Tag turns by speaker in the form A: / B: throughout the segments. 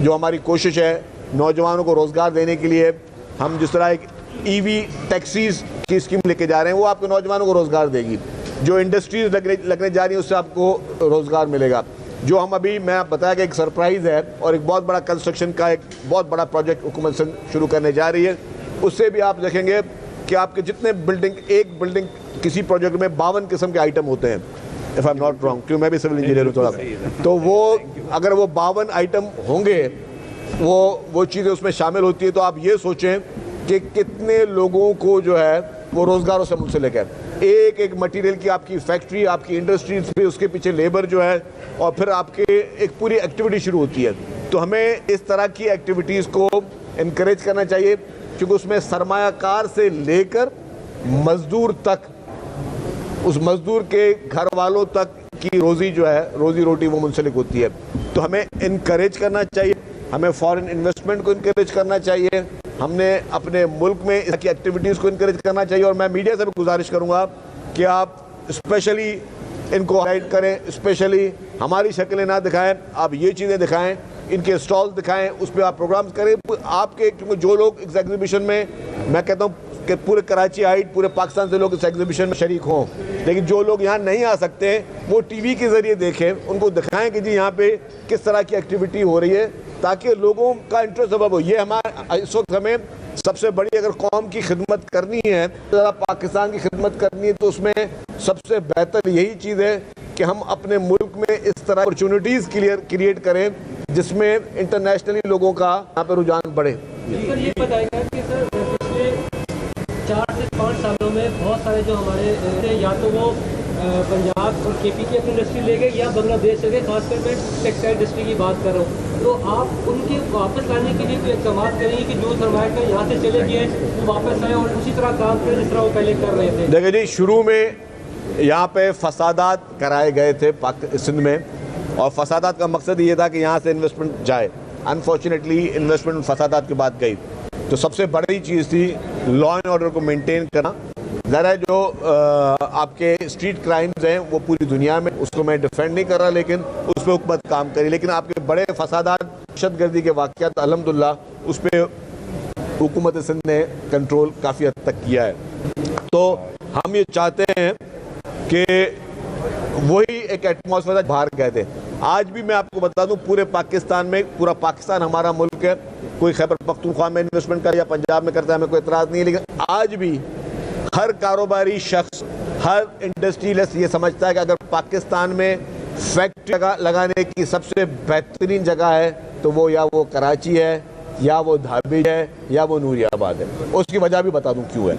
A: جو ہماری کوشش ہے نوجوانوں کو روزگار دینے کے لیے، ہم جس طرح ایک ای وی ٹیکسیز کی اسکیم لے کے جا رہے ہیں، وہ آپ کے نوجوانوں کو روزگار دے گی. جو انڈسٹریز لگنے جا رہی ہیں اس سے آپ کو روزگار ملے گا. جو ہم ابھی میں بتایا کہ ایک سرپرائز ہے اور ایک بہت بڑا کنسٹرکشن کا ایک بہت بڑا پروجیکٹ حکومت سندھ شروع کرنے جا رہی ہے. اس سے بھی آپ دیکھیں گے کہ آپ کے جتنے ایک بلڈنگ کسی پروجیکٹ میں 52 قسم کے آئٹم ہوتے ہیں، if I'm not wrong، کیوں میں بھی سول انجینئر ہوں تھوڑا، تو وہ اگر وہ 52 آئٹم ہوں گے، وہ چیزیں اس میں شامل ہوتی ہے، تو آپ یہ سوچیں کہ کتنے لوگوں کو جو ہے وہ روزگاروں سے منسلک ہے. ایک مٹیریل کی آپ کی فیکٹری، آپ کی انڈسٹریز پہ، اس کے پیچھے لیبر جو ہے، اور پھر آپ کے ایک پوری ایکٹیویٹی شروع ہوتی ہے. تو ہمیں اس طرح کی ایکٹیویٹیز کو انکریج کرنا چاہیے، کیونکہ اس میں سرمایہ کار سے لے کر مزدور تک، اس مزدور کے گھر والوں تک کی روزی جو ہے، روزی روٹی وہ منسلک ہوتی ہے. تو ہمیں انکریج کرنا چاہیے، ہمیں فارن انویسٹمنٹ کو انکریج کرنا چاہیے، ہم نے اپنے ملک میں اس کی ایکٹیویٹیز کو انکریج کرنا چاہیے. اور میں میڈیا سے بھی گزارش کروں گا کہ آپ اسپیشلی ان کو ہائلائٹ کریں، اسپیشلی ہماری شکلیں نہ دکھائیں، آپ یہ چیزیں دکھائیں، ان کے اسٹال دکھائیں، اس پہ آپ پروگرامز کریں. آپ کے جو لوگ اس ایگزیبیشن میں کہتا ہوں کہ پورے کراچی آئٹ، پورے پاکستان سے لوگ اس ایگزیبیشن میں شریک ہوں، لیکن جو لوگ یہاں نہیں آ سکتے وہ ٹی وی کے ذریعے دیکھیں، ان کو دکھائیں کہ جی یہاں پہ کس طرح کی ایکٹیویٹی ہو رہی ہے، تاکہ لوگوں کا انٹرسٹ ڈیولپ ہو. یہ ہمارا اس وقت ہمیں سب سے بڑی اگر قوم کی خدمت کرنی ہے، پاکستان کی خدمت کرنی ہے، تو اس میں سب سے بہتر یہی چیز ہے کہ ہم اپنے ملک میں اس طرح اپرچونٹیز کریٹ کریں جس میں انٹرنیشنلی لوگوں کا یہاں پہ رجحان بڑھے.
B: سر یہ بتائے گا کہ سر پچھلے 4 سے 5 سالوں میں بہت سارے جو ہمارے یا تو وہ پنجاب اور کے پی کی اپنی انڈسٹری لے گئے یا بنگلہ دیش سے گئے، خاص کر میں ٹیکسٹائل انڈسٹری کی بات کر رہا ہوں. تو آپ ان کے واپس لانے کے لیے کوئی اقدامات کریں گے کہ جو سرمایہ کار یہاں سے چلے گئے وہ واپس آئے اور اسی طرح کام کریں جس طرح وہ پہلے کر رہے تھے؟
A: دیکھیں جی، شروع میں یہاں پہ فسادات کرائے گئے تھے سندھ میں، اور فسادات کا مقصد یہ تھا کہ یہاں سے انویسٹمنٹ جائے. انفارچونیٹلی انویسٹمنٹ فسادات کے بعد گئی. تو سب سے بڑی چیز تھی لا اینڈ آرڈر کو مینٹین کرنا. ذرا جو آپ کے اسٹریٹ کرائمز ہیں وہ پوری دنیا میں، اس کو میں ڈیفینڈ نہیں کر رہا، لیکن اس پہ حکومت کام کری. لیکن آپ کے بڑے فسادات، دہشت گردی کے واقعات، الحمدللہ اس پہ حکومت سندھ نے کنٹرول کافی حد تک کیا ہے. تو ہم یہ چاہتے ہیں کہ وہی ایک ایٹماسفیئر باہر گئے تھے. آج بھی میں آپ کو بتا دوں، پورے پاکستان میں، پورا پاکستان ہمارا ملک ہے، کوئی خیبر پختونخوا میں انویسٹمنٹ کرے یا پنجاب میں کرتا ہے، ہمیں کوئی اعتراض نہیں ہے. لیکن آج بھی ہر کاروباری شخص، ہر انڈسٹریلسٹ یہ سمجھتا ہے کہ اگر پاکستان میں فیکٹری لگانے کی سب سے بہترین جگہ ہے تو وہ یا وہ کراچی ہے، یا وہ دھابی ہے، یا وہ نوری آباد ہے. اس کی وجہ بھی بتا دوں کیوں ہے.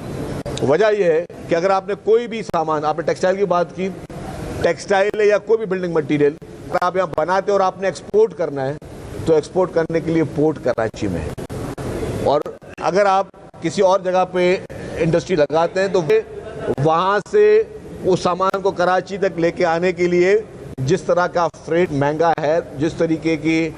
A: وجہ یہ ہے کہ اگر آپ نے کوئی بھی سامان، آپ نے ٹیکسٹائل کی بات کی، ٹیکسٹائل ہے یا کوئی بھی بلڈنگ مٹیریل اگر آپ یہاں بناتے اور آپ نے ایکسپورٹ کرنا ہے تو ایکسپورٹ کرنے کے لیے پورٹ کراچی میں ہے. اور اگر آپ کسی اور جگہ پہ انڈسٹری لگاتے ہیں تو وہاں سے اس سامان کو کراچی تک لے کے آنے کے لیے جس طرح کا فریٹ مہنگا ہے، جس طریقے کی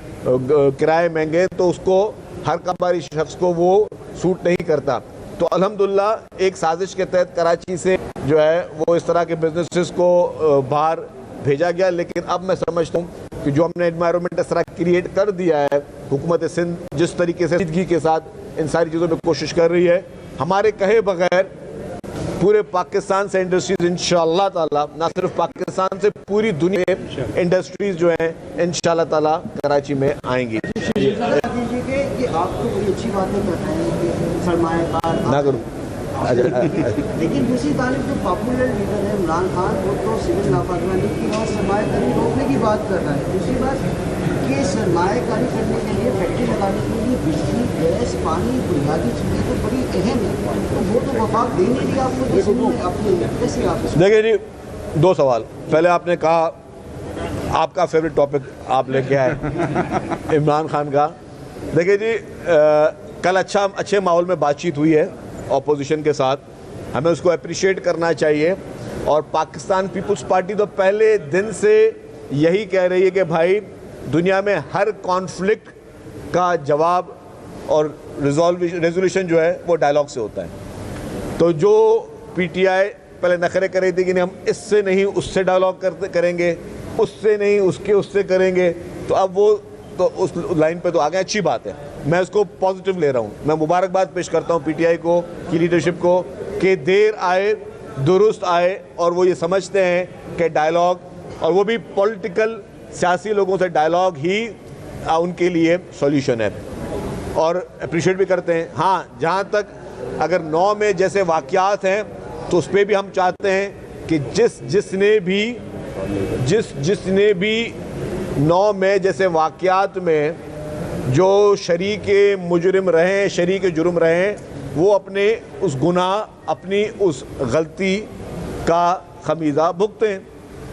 A: کرائے مہنگے، تو اس کو ہر کاروباری شخص کو وہ سوٹ نہیں کرتا. تو الحمدللہ ایک سازش کے تحت کراچی سے جو ہے وہ اس طرح کے بزنسز کو باہر بھیجا گیا. لیکن اب میں سمجھتا ہوں کہ جو ہم نے انوائرمنٹ اس طرح کریٹ کر دیا ہے، حکومت سندھ جس طریقے سے سنجیدگی کے ساتھ ان ساری چیزوں پہ کوشش کر رہی ہے، ہمارے کہے بغیر پورے پاکستان سے انڈسٹریز انشاءاللہ تعالی، نہ صرف پاکستان سے پوری دنیا میں انڈسٹریز جو ہیں انشاءاللہ تعالی کراچی میں آئیں گی.
C: آپ کو بڑی اچھی باتیں کر رہے ہیں کہ سرمایہ کار
A: نہ کروں.
C: لیکن دوسری طرف جو پاپولر لیڈر ہے عمران خان، وہ تو سول نافرمانی کی اور سرمایہ کاری روکنے کی بات کر رہا ہے. دوسری بات کہ سرمایہ کاری کرنے کے لیے، فیکٹری لگانے کے لیے بجلی، گیس، پانی، بنیادی چیزیں تو بڑی اہم ہیں، تو وہ تو وفاق دے نہیں رہی آپ کو. کیسے آپ
A: دیکھیں جی، 2 سوال. پہلے آپ نے کہا آپ کا فیوریٹ ٹاپک آپ لے کے آئے عمران خان کا. دیکھیں جی، کل اچھے ماحول میں بات چیت ہوئی ہے اپوزیشن کے ساتھ، ہمیں اس کو اپریشیٹ کرنا چاہیے. اور پاکستان پیپلز پارٹی تو پہلے دن سے یہی کہہ رہی ہے کہ بھائی دنیا میں ہر کانفلکٹ کا جواب اور ریزولوشن جو ہے وہ ڈائلاگ سے ہوتا ہے. تو جو پی ٹی آئی پہلے نخرے کر رہی تھی کہ ہم اس سے نہیں اس سے ڈائلاگ کریں گے، اس سے نہیں اس سے کریں گے، تو اب وہ تو اس لائن پہ تو آ گئے, اچھی بات ہے, میں اس کو پازیٹیو لے رہا ہوں. میں مبارکباد پیش کرتا ہوں پی ٹی آئی کو, کی لیڈرشپ کو, کہ دیر آئے درست آئے, اور وہ یہ سمجھتے ہیں کہ ڈائلاگ, اور وہ بھی پولیٹیکل سیاسی لوگوں سے ڈائلاگ ہی ان کے لیے سولیوشن ہے, اور اپریشیٹ بھی کرتے ہیں. ہاں, جہاں تک اگر 9 میں جیسے واقعات ہیں تو اس پہ بھی ہم چاہتے ہیں کہ جس نے بھی 9 میں جیسے واقعات میں جو شریک مجرم رہیں, شریک جرم رہیں, وہ اپنے اس گناہ, اپنی اس غلطی کا خمیزہ بھگتیں.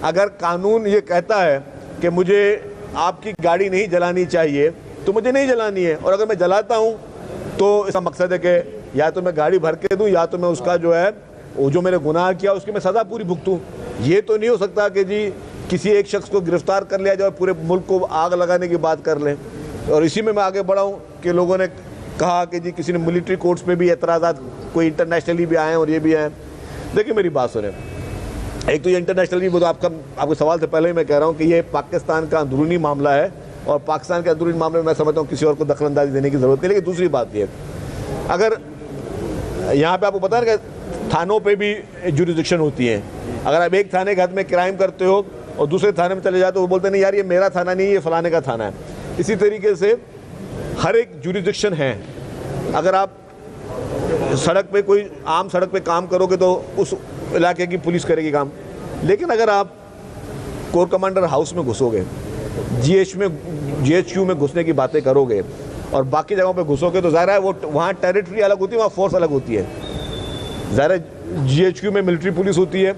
A: اگر قانون یہ کہتا ہے کہ مجھے آپ کی گاڑی نہیں جلانی چاہیے تو مجھے نہیں جلانی ہے, اور اگر میں جلاتا ہوں تو اس کا مقصد ہے کہ یا تو میں گاڑی بھر کے دوں, یا تو میں اس کا جو ہے وہ جو میں نے گناہ کیا اس کی میں سزا پوری بھگتوں. یہ تو نہیں ہو سکتا کہ جی کسی ایک شخص کو گرفتار کر لیا جائے اور پورے ملک کو آگ لگانے کی بات کر لیں. اور اسی میں آگے بڑھا ہوں کہ لوگوں نے کہا کہ جی کسی نے ملٹری کورٹس پہ بھی اعتراضات, کوئی انٹرنیشنلی بھی آئے ہیں اور یہ بھی آئے ہیں. دیکھیں میری بات سنیں, ایک تو یہ انٹرنیشنلی, وہ تو آپ کے سوال سے پہلے ہی میں کہہ رہا ہوں کہ یہ پاکستان کا اندرونی معاملہ ہے, اور پاکستان کے اندرونی معاملے میں میں سمجھتا ہوں کسی اور کو دخل اندازی دینے کی ضرورت نہیں. لیکن دوسری بات یہ, اگر یہاں پہ آپ کو پتا ہے کہ تھانوں پہ بھی جوریسڈکشن ہوتی ہے. اگر آپ ایک تھانے کے حد میں کرائم کرتے ہو اور دوسرے تھانے میں چلے جاتے ہو, وہ بولتے ہیں نہیں یار یہ میرا تھانہ نہیں, یہ فلانے کا تھانہ ہے. اسی طریقے سے ہر ایک جوریسڈکشن ہے. اگر آپ سڑک پہ کوئی عام سڑک پہ کام کرو گے تو اس علاقے کی پولیس کرے گی کام, لیکن اگر آپ کور کمانڈر ہاؤس میں گھسو گے, جی ایچ کیو میں گھسنے کی باتیں کرو گے اور باقی جگہوں پہ گھسو گے, تو ظاہر ہے وہ وہاں ٹیریٹری الگ ہوتی ہے, وہاں فورس الگ ہوتی ہے. ظاہر ہے جی ایچ کیو میں ملٹری پولیس ہوتی ہے,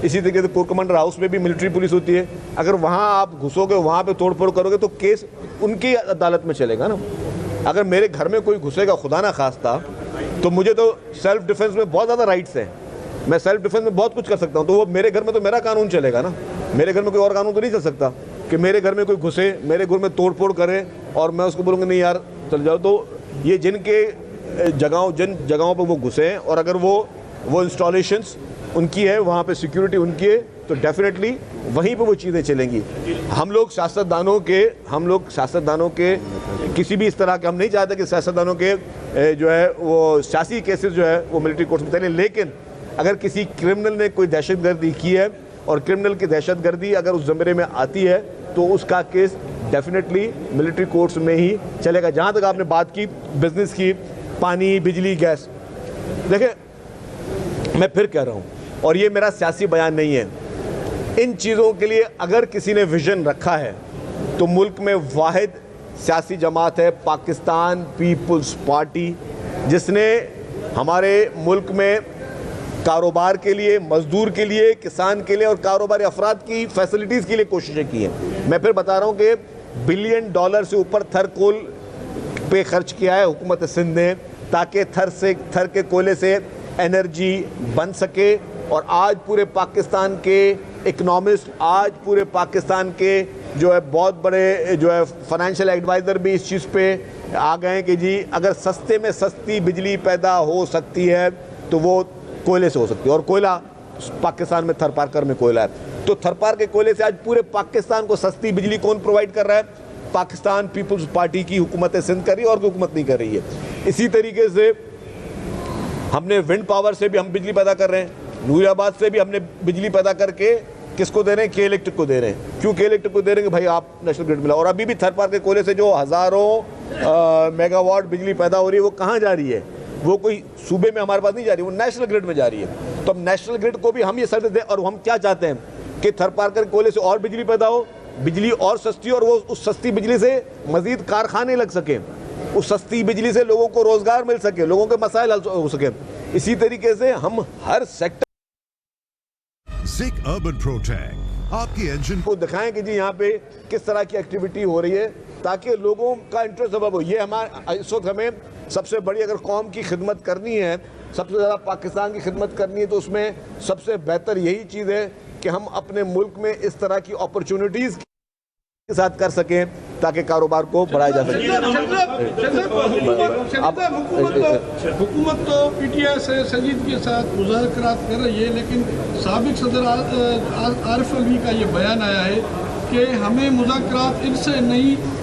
A: اسی طریقے سے کور کمانڈر ہاؤس میں بھی ملٹری پولیس ہوتی ہے. اگر وہاں آپ گھسو گے, وہاں پہ توڑ پھوڑ کرو گے تو کیس ان کی عدالت میں چلے گا نا. اگر میرے گھر میں کوئی گھسے گا خدا نہ خواستہ, تو مجھے تو سیلف ڈیفنس میں بہت زیادہ رائٹس ہیں, میں سیلف ڈیفنس میں بہت کچھ کر سکتا ہوں. تو وہ میرے گھر میں تو میرا قانون چلے گا نا, میرے گھر میں کوئی اور قانون تو نہیں چل سکتا کہ میرے گھر میں کوئی گھسے, میرے گھر میں توڑ پھوڑ کرے اور میں اس کو بولوں گا نہیں یار چل جاؤ. تو یہ جن جگہوں پہ وہ گھسے ہیں, اور اگر وہ انسٹالیشنس ان کی ہے, وہاں پہ سیکیورٹی ان کی ہے, تو ڈیفینیٹلی وہیں پہ وہ چیزیں چلیں گی. ہم لوگ سیاستدانوں کے کسی بھی اس طرح کے, ہم نہیں چاہتے کہ سیاستدانوں کے جو ہے وہ سیاسی کیسز جو ہے وہ ملٹری کورٹس میں چلیں. لیکن اگر کسی کرمنل نے کوئی دہشت گردی کی ہے, اور کرمنل کی دہشت گردی اگر اس زمرے میں آتی ہے, تو اس کا کیس ڈیفینیٹلی ملٹری کورٹس میں ہی چلے گا. جہاں تک آپ نے بات کی بزنس کی, پانی, بجلی, گیس, دیکھیں میں پھر کہہ رہا ہوں, اور یہ میرا سیاسی بیان نہیں ہے, ان چیزوں کے لیے اگر کسی نے ویژن رکھا ہے تو ملک میں واحد سیاسی جماعت ہے پاکستان پیپلز پارٹی, جس نے ہمارے ملک میں کاروبار کے لیے, مزدور کے لیے, کسان کے لیے اور کاروباری افراد کی فیسلٹیز کے لیے کوششیں کی ہیں. میں پھر بتا رہا ہوں کہ $1 بلین سے اوپر تھر کول پہ خرچ کیا ہے حکومت سندھ نے, تاکہ تھر کے کوئلے سے انرجی بن سکے. اور آج پورے پاکستان کے اکنامسٹ, آج پورے پاکستان کے جو ہے بہت بڑے جو ہے فائنینشیل ایڈوائزر بھی اس چیز پہ آ گئے ہیں کہ جی اگر سستے میں سستی بجلی پیدا ہو سکتی ہے تو وہ کوئلے سے ہو سکتی ہے. اور کوئلہ پاکستان میں تھر پارکر میں کوئلہ ہے, تو تھر پار کے کوئلے سے آج پورے پاکستان کو سستی بجلی کون پرووائڈ کر رہا ہے؟ پاکستان پیپلز پارٹی کی حکومت سندھ کر رہی ہے, اور کوئی حکومت نہیں کر رہی ہے. اسی طریقے سے ہم نے ونڈ پاور سے بھی ہم بجلی پیدا کر رہے ہیں, نور آباد سے بھی ہم نے بجلی پیدا کر کے کس کو دے رہے ہیں؟ کے الیکٹرک کو دے رہے ہیں. کیوں کے الیکٹرک کو دے رہے ہیں؟ کہ بھائی آپ نیشنل گرڈ ملا. اور ابھی بھی تھر پار کے کوئلے سے جو ہزاروں میگا واٹ بجلی پیدا ہو رہی ہے, وہ کہاں جا رہی ہے؟ وہ کوئی صوبے میں ہمارے پاس نہیں جا رہی, وہ نیشنل گرڈ میں جا رہی ہے. تو ہم نیشنل گرڈ کو بھی ہم یہ سروس دیں, اور ہم کیا چاہتے ہیں کہ تھر پار کے کوئلے سے اور بجلی پیدا ہو, بجلی اور سستی, اور وہ اس سستی بجلی سے مزید کارخانے لگ سکیں, اس سستی بجلی سے لوگوں کو روزگار مل سکے, لوگوں کے مسائل حل ہو سکیں. اسی طریقے سے ہم ہر سیکٹر
D: زک اربن پروٹیکٹ آپ کی انجن
A: کو دکھائیں کہ جی یہاں پہ کس طرح کی ایکٹیویٹی ہو رہی ہے, تاکہ لوگوں کا انٹرسٹ سبب ہو. یہ اس وقت ہمیں سب سے بڑی اگر قوم کی خدمت کرنی ہے, سب سے زیادہ پاکستان کی خدمت کرنی ہے, تو اس میں سب سے بہتر یہی چیز ہے کہ ہم اپنے ملک میں اس طرح کی اپرچونٹیز کے ساتھ کر سکیں تاکہ کاروبار کو بڑھایا جا سکے.
E: حکومت تو پی ٹی آئی سے سنجیدگی کے ساتھ مذاکرات کر رہی ہے, لیکن سابق صدر عارف علوی کا یہ بیان آیا ہے کہ ہمیں مذاکرات ان سے نہیں